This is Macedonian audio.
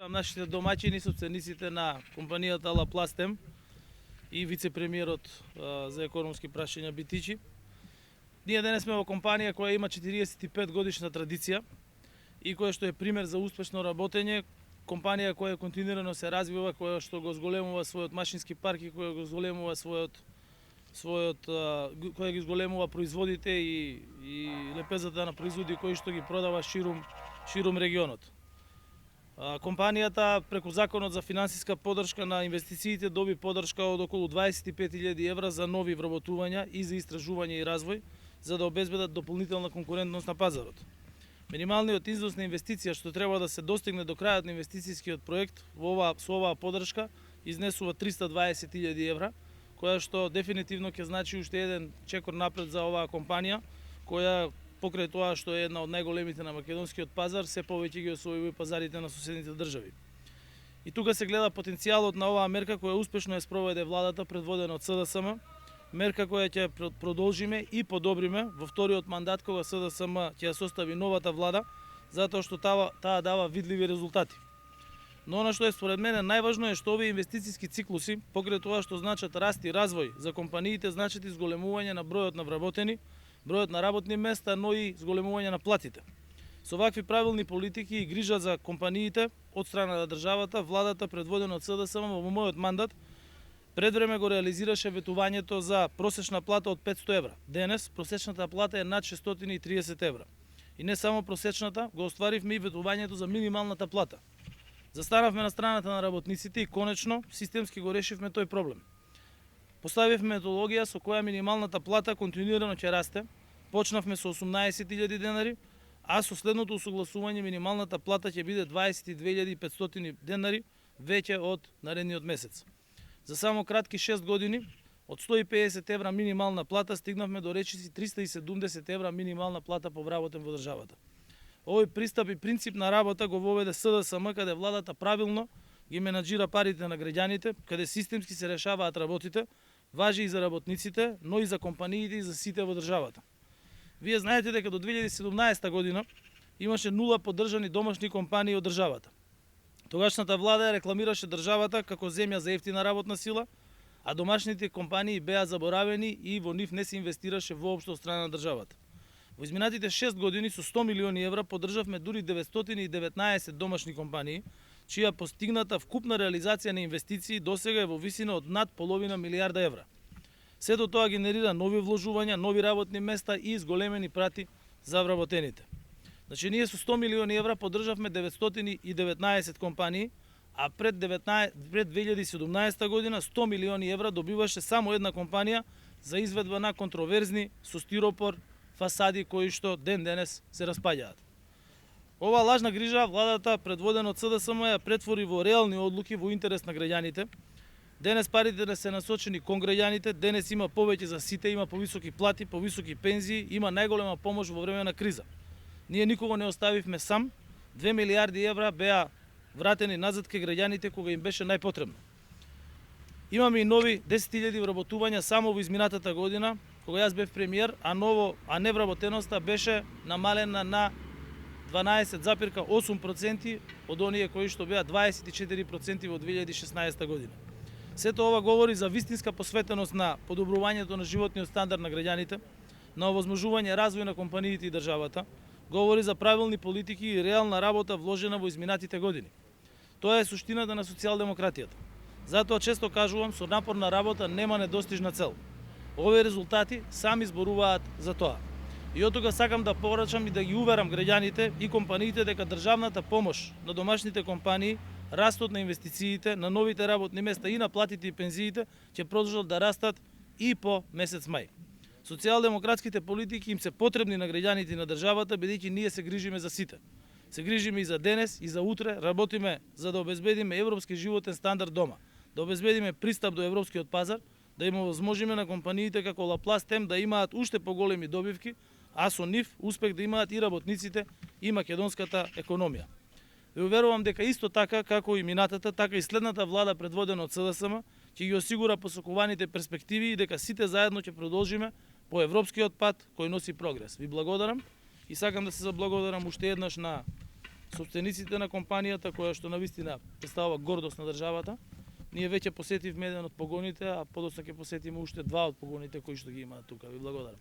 Нашите домаќини, собствениците на компанијата Лапластем и вице-премиерот за економски прашања Битичи. Ние денес сме во компанија која има 45 годишна традиција и која што е пример за успешно работење, компанија која континуирано се развива, која што го зголемува својот машински парк и која го зголемува која ги зголемува производите и лепезата на производи кои што ги продава ширум регионот. Компанијата преку Законот за финансиска поддршка на инвестициите доби поддршка од околу 25.000 евра за нови вработувања и за истражување и развој, за да обезбедат дополнителна конкурентност на пазарот. Минималниот износ на инвестиција што треба да се достигне до крајот на инвестицијскиот проект со оваа поддршка изнесува 320.000 евра, која што дефинитивно ќе значи уште еден чекор напред за оваа компанија, која покрај тоа што е една од најголемите на македонскиот пазар, се повеќе ги освојува пазарите на соседните држави. И тука се гледа потенцијалот на оваа мерка која успешно ја спроведе владата предводена од СДСМ, мерка која ќе продолжиме и подобриме во вториот мандат кога СДСМ ќе ја состави новата влада, затоа што таа дава видливи резултати. Но она што е според мене најважно е што овие инвестициски циклуси, покрај тоа што значат раст и развој за компаниите, значат и зголемување на бројот на вработени, бројот на работни места, но и зголемување на платите. Со вакви правилни политики и грижа за компаниите од страна на државата, владата предводена од СДСМ во мојот мандат пред време го реализираше ветувањето за просечна плата од 500 евра. Денес просечната плата е над 630 евра. И не само просечната, го остваривме и ветувањето за минималната плата. Застанавме на страната на работниците и конечно системски го решивме тој проблем. Поставивме методологија со која минималната плата континуирано ќе расте. Почнавме со 18.000 денари, а со следното усогласување минималната плата ќе биде 22.500 денари веќе од наредниот месец. За само кратки 6 години, од 150 евра минимална плата стигнавме до речиси 370 евра минимална плата по вработен во државата. Овој пристап и принцип на работа го воведе СДСМ, каде владата правилно ги менаџира парите на граѓаните, каде системски се решаваат работите, важи и за работниците, но и за компаниите и за сите во државата. Вие знаете дека до 2017 година имаше 0 поддржани домашни компании од државата. Тогашната влада ја рекламираше државата како земја за ефтина работна сила, а домашните компании беа заборавени и во нив не се инвестираше воопшто од страна на државата. Во изминатите 6 години со 100 милиони евра поддржавме дури 919 домашни компании, чија постигната вкупна реализација на инвестиции досега е во висина од над половина милијарда евра. Сето тоа генерира нови вложувања, нови работни места и изголемени прати за вработените. Значи, ние со 100 милиони евра поддржавме 919 компании, а пред 2017 година 100 милиони евра добиваше само една компанија за изведба на контроверзни со стиропор фасади кои што ден денес се распаѓаат. Ова лажна грижа владата предводена од СДСМ ја претвори во реални одлуки во интерес на граѓаните. Денес парите не се насочени кон граѓаните, денес има повеќе за сите, има повисоки плати, повисоки пензии, има најголема помош во време на криза. Ние никого не оставивме сам, 2 милијарди евра беа вратени назад кај граѓаните кога им беше најпотребно. Имаме и нови 10.000 вработувања само во изминатата година, кога јас бев премиер, а невработеноста беше намалена на 12,8% од оние кои што беа 24% во 2016 година. Сето ова говори за вистинска посветеност на подобрувањето на животниот стандард на граѓаните, на овозможување развој на компаниите и државата, говори за правилни политики и реална работа вложена во изминатите години. Тоа е суштината на социјалдемократијата. Затоа често кажувам, со напорна работа нема недостижна цел. Овие резултати сами зборуваат за тоа. И од тога сакам да порачам и да ги уверам граѓаните и компаниите дека државната помош на домашните компании, растот на инвестициите, на новите работни места и на платите и пензиите ќе продолжат да растат и по месец мај. Социјалдемократските политики им се потребни на граѓаните и на државата, бидејќи ние се грижиме за сите. Се грижиме и за денес и за утре, работиме за да обезбедиме европски животен стандард дома, да обезбедиме пристап до европскиот пазар, да им овозможиме на компаниите како Лапластем да имаат уште поголеми добивки, а со нив успех да имаат и работниците и македонската економија. Ве уверувам дека исто така како и минатата, така и следната влада предводена од СДСМ ќе ги осигура посокуваните перспективи и дека сите заедно ќе продолжиме по европскиот пат кој носи прогрес. Ви благодарам и сакам да се заблагодарам уште еднаш на собствениците на компанијата, која што навистина представува гордост на државата. Ние веќе посетивме еден од погоните, а подоцна ќе посетиме уште два од погоните кои што ги имаат тука. Ви благодарам.